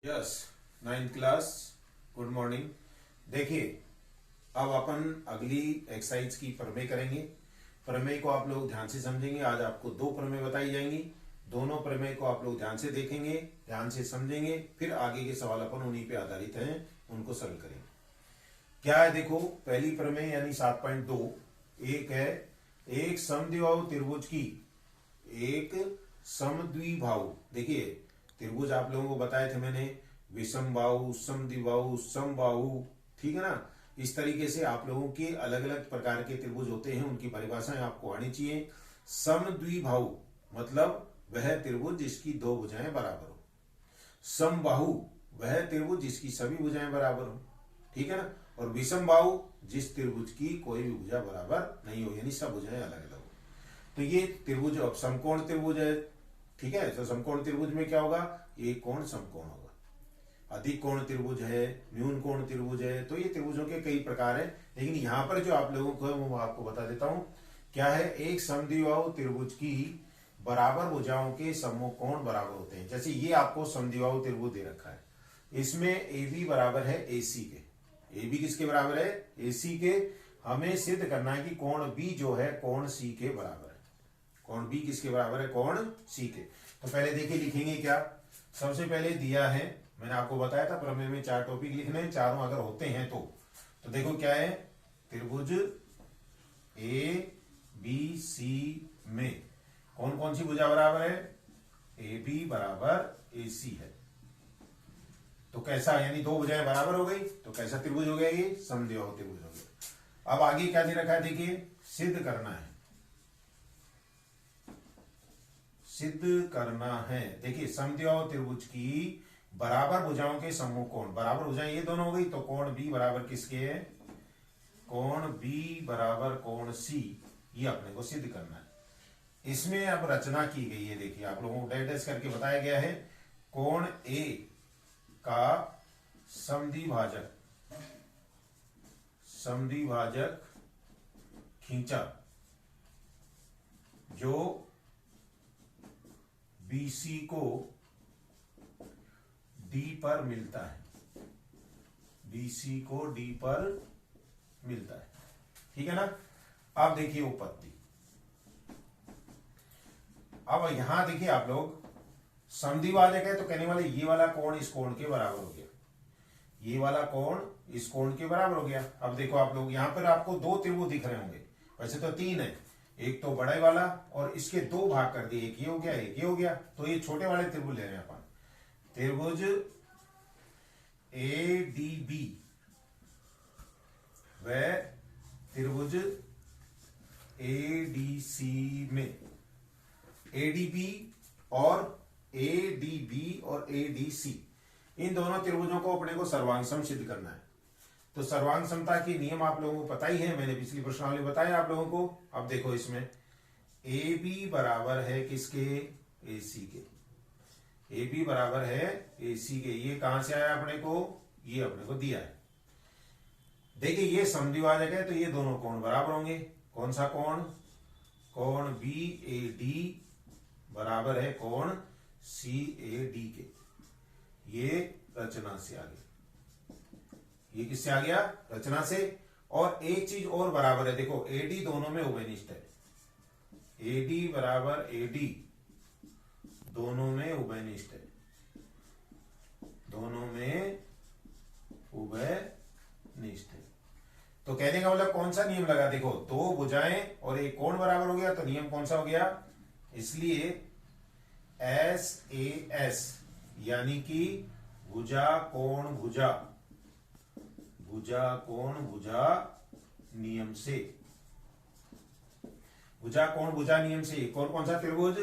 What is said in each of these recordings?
Yes, 9th class, good morning. देखिए, अब अपन अगली एक्सरसाइज की प्रमेय करेंगे। प्रमेय को आप लोग ध्यान से समझेंगे। आज आपको दो प्रमेय बताई जाएंगी। दोनों प्रमेय को आप लोग ध्यान से देखेंगे, ध्यान से समझेंगे, फिर आगे के सवाल अपन उन्हीं पे आधारित हैं, उनको सॉल्व करेंगे। क्या है देखो, पहली प्रमेय यानी 7.2 एक है, एक समद्विबाहु त्रिभुज की एक समद्विबाहु, देखिए त्रिभुज आप लोगों को बताए थे मैंने, विषम बाहु, समद्विबाहु, समबाहु, ठीक है ना। इस तरीके से आप लोगों के अलग अलग प्रकार के त्रिभुज होते हैं, उनकी परिभाषाएं आपको आनी चाहिए। समद्विबाहु मतलब वह त्रिभुज जिसकी दो भुजाएं बराबर हो। समबाहु वह त्रिभुज जिसकी सभी भुजाएं बराबर हो, ठीक है ना। और विषम बाहु जिस त्रिभुज की कोई भी भुजा बराबर नहीं हो, यानी सब भुजाएं अलग अलग हो। तो ये त्रिभुज अब समकोण त्रिभुज है, ठीक है। तो समकोण त्रिभुज में क्या होगा, एक कोण समकोण होगा। अधिक कोण त्रिभुज है, न्यून कोण त्रिभुज है। तो ये त्रिभुजों के कई प्रकार है, लेकिन यहां पर जो आप लोगों को है वो आपको बता देता हूं। क्या है, एक समद्विबाहु त्रिभुज की बराबर भुजाओं के समूह कोण बराबर होते हैं। जैसे ये आपको समद्विबाहु त्रिभुज दे रखा है, इसमें ए बी बराबर है ए सी के। ए बी किसके बराबर है, ए सी के। हमें सिद्ध करना है कि कोण बी जो है कोण सी के बराबर है। कोण बी किसके बराबर है, कोण सी के। तो पहले देखिए लिखेंगे क्या। सबसे पहले दिया है, मैंने आपको बताया था प्रमेय में 4 टॉपिक लिखने हैं, चारों अगर होते हैं तो देखो क्या है, त्रिभुज ए बी सी में कौन कौन सी भुजा बराबर है, ए बी बराबर ए सी है। तो कैसा, यानी दो भुजाएं बराबर हो गई, तो कैसा त्रिभुज हो गया, ये समद्विबाहु त्रिभुज हो गया। अब आगे क्या दे रखा है, देखिए सिद्ध करना है, सिद्ध करना है। देखिए समद्विबाहु त्रिभुज की बराबर भुजाओं के समूह कोण, बराबर भुजाएं ये दोनों हो गई, तो कोण बी बराबर किसके है, कोण बी बराबर कोण सी, ये अपने को सिद्ध करना है। इसमें अब रचना की गई है, देखिए आप लोगों को डैश करके बताया गया है, कोण ए का समद्विभाजक, समद्विभाजक खींचा जो बीसी को डी पर मिलता है, बीसी को डी पर मिलता है, ठीक है ना। अब देखिए उपपत्ति, अब यहां देखिए आप लोग, समद्विभाजक है तो कहने वाले ये वाला कोण इस कोण के बराबर हो गया, ये वाला कोण इस कोण के बराबर हो गया। अब देखो आप लोग, यहां पर आपको दो त्रिभुज दिख रहे होंगे, वैसे तो तीन है, एक तो बड़े वाला और इसके दो भाग कर दिए, एक ये हो गया एक ये हो गया। तो ये छोटे वाले त्रिभुज ले रहे हैं अपन, त्रिभुज ए डी बी व त्रिभुज ए डी सी में, ए डी बी और ए डी बी और ए डी सी, इन दोनों त्रिभुजों को अपने को सर्वांग सम सिद्ध करना है। तो सर्वांग समता के नियम आप लोगों को पता ही है, मैंने पिछली प्रश्नावली बताया आप लोगों को। अब देखो इसमें ए बी बराबर है किसके, ए सी के, ए बी बराबर है ए सी के। ये कहां से आया अपने को, ये अपने को दिया है। देखिए ये समद्विभाजक है तो ये दोनों कोण बराबर होंगे। कौन सा कोण, कोण बी ए डी बराबर है कोण सी ए डी के। ये रचना से आ गया, ये किससे आ गया, रचना से। और एक चीज और बराबर है, देखो एडी दोनों में उभयनिष्ठ है, एडी बराबर एडी दोनों में उभयनिष्ठ है, दोनों में उभयनिष्ठ है। तो कहने का मतलब कौन सा नियम लगा, देखो दो भुजाएं और एक कोण बराबर हो गया, तो नियम कौन सा हो गया, इसलिए एस ए एस यानी कि भुजा कोण भुजा, भुजा कोण भुजा नियम से, भुजा कोण भुजा नियम से कौन कौन सा त्रिभुज,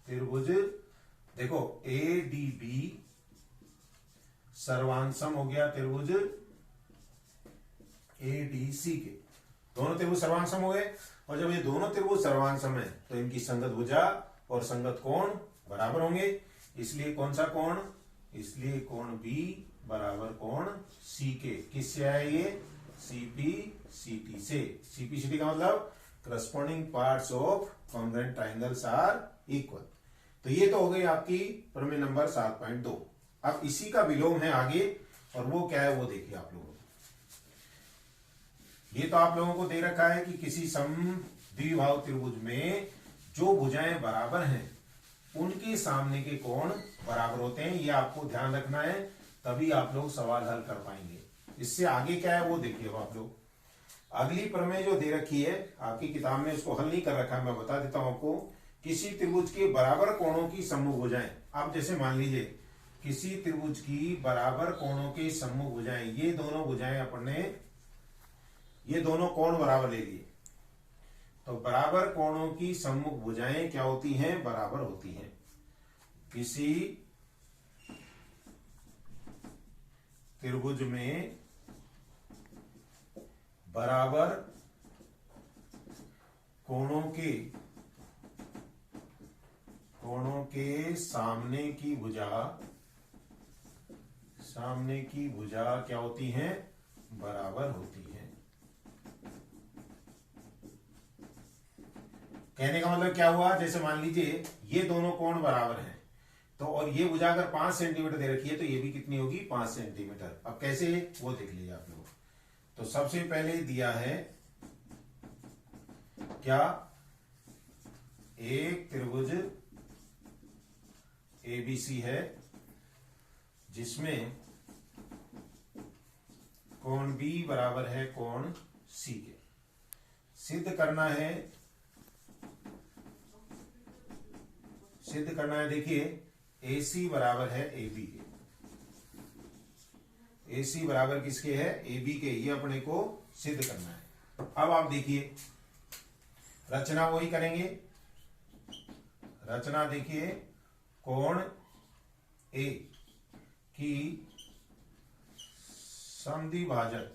त्रिभुज देखो ए डी बी सर्वांग सम हो गया त्रिभुज ए डी सी के, दोनों त्रिभुज सर्वांग सम हो गए। और जब ये दोनों त्रिभुज सर्वांग सम है तो इनकी संगत भुजा और संगत कोण बराबर होंगे, इसलिए कौन सा कोण, इसलिए कोण बी बराबर कोण सी के। किससे आया ये, सीपी सीटी से। सीपी सीटी का मतलब corresponding parts of congruent triangles are equal. तो ये तो हो गई आपकी प्रमेय नंबर 7.2। अब इसी का विलोम है आगे, और वो क्या है वो देखिए आप लोगों को। ये तो आप लोगों को दे रखा है कि किसी समद्विबाहु त्रिभुज में जो भुजाएं बराबर हैं उनके सामने के कोण बराबर होते हैं। ये आपको ध्यान रखना है, तभी आप लोग सवाल हल कर पाएंगे। इससे आगे क्या है वो देखिए। अब आप लोग अगली प्रमेय जो दे रखी है आपकी किताब में, उसको हल नहीं कर रखा है, मैं बता देता हूं आपको। किसी त्रिभुज के बराबर कोणों की सम्मुख भुजाएं, आप जैसे मान लीजिए किसी त्रिभुज की बराबर कोणों के सम्मुख भुजाएं, ये दोनों भुजाएं अपने, ये दोनों कोण बराबर ले लिए, तो बराबर कोणों की सम्मुख भुजाएं क्या होती हैं? बराबर होती हैं। किसी त्रिभुज में बराबर कोणों के सामने की भुजा क्या होती हैं? बराबर होती हैं। कहने का मतलब क्या हुआ? जैसे मान लीजिए ये दोनों कोण बराबर हैं, तो और ये भुजा अगर 5 सेंटीमीटर दे रखी है तो ये भी कितनी होगी? 5 सेंटीमीटर। अब कैसे वो देख लीजिए आप लोग। तो सबसे पहले दिया है क्या? एक त्रिभुज एबीसी है जिसमें कोण बी बराबर है कोण सी के। सिद्ध करना है देखिए AC बराबर है AB के। AC बराबर किसके है? AB के। ये अपने को सिद्ध करना है। अब आप देखिए रचना वही करेंगे। रचना देखिए, कोण A की समद्विभाजक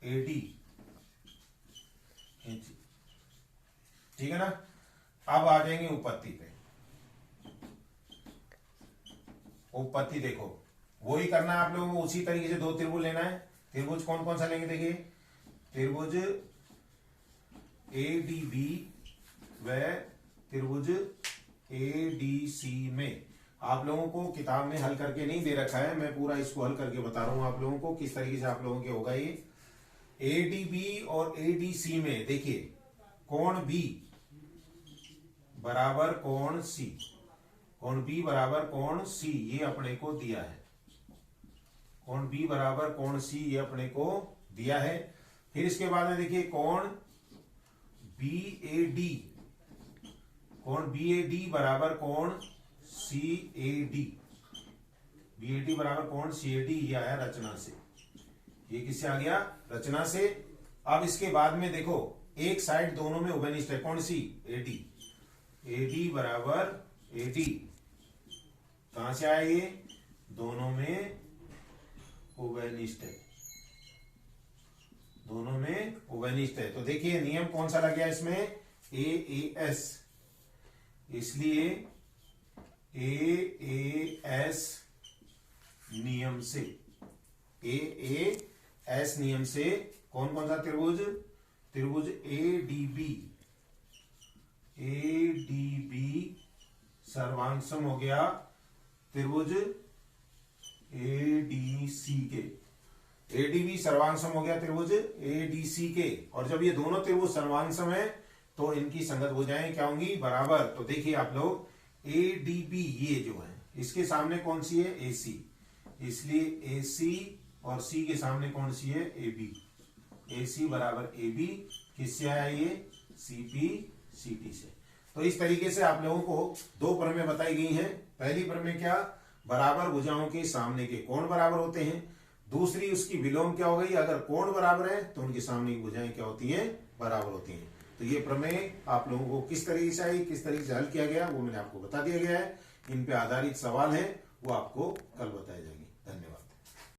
AD, ठीक है ना। अब आ जाएंगे उपपत्ति पे। उपपत्ति देखो वही करना है आप लोगों को, उसी तरीके से दो त्रिभुज लेना है। त्रिभुज कौन कौन सा लेंगे देखिए, त्रिभुज ADB व त्रिभुज ADC में आप लोगों को किताब में हल करके नहीं दे रखा है, मैं पूरा इसको हल करके बता रहा हूं आप लोगों को किस तरीके से आप लोगों के होगा ये। ADB और ADC में देखिए कोण B बराबर कोण C, कोण B बराबर कोण C ये अपने को दिया है। कोण B बराबर कोण C ये अपने को दिया है। फिर इसके बाद में देखिए कोण BAD, कोण BAD बराबर कोण CAD, BAD बराबर कोण CAD ये आया रचना से। ये किससे आ गया? रचना से। अब इसके बाद में देखो एक साइड दोनों में उभयनिष्ठ है, कौन सी? AD। AD बराबर AD कहां से आया? ये दोनों में उभयनिष्ठ है, दोनों में उभयनिष्ठ है। तो देखिए नियम कौन सा लग गया इसमें? AAS, इसलिए AAS नियम से, AAS नियम से कौन कौन सा त्रिभुज? त्रिभुज ADB सर्वांगसम हो गया त्रिभुज ADC के। ADB सर्वांगसम हो गया त्रिभुज ADC के। और जब ये दोनों त्रिभुज सर्वांगसम है तो इनकी संगत भुजाएं क्या होंगी? बराबर। तो देखिए आप लोग ADB ये जो है इसके सामने कौन सी है? AC, इसलिए AC और C के सामने कौन सी है? AB। AC बराबर AB किससे आया? ये CP CT से। तो इस तरीके से आप लोगों को दो प्रमेय बताई गई हैं। पहली प्रमेय क्या? बराबर भुजाओं के सामने के कोण बराबर होते हैं। दूसरी उसकी विलोम क्या हो गई? अगर कोण बराबर है तो उनके सामने की भुजाएं क्या होती हैं? बराबर होती हैं। तो ये प्रमेय आप लोगों को किस तरीके से आई, किस तरीके से हल किया गया वो मैंने आपको बता दिया गया है। इन पे आधारित सवाल है वो आपको कल बताए जाएंगे।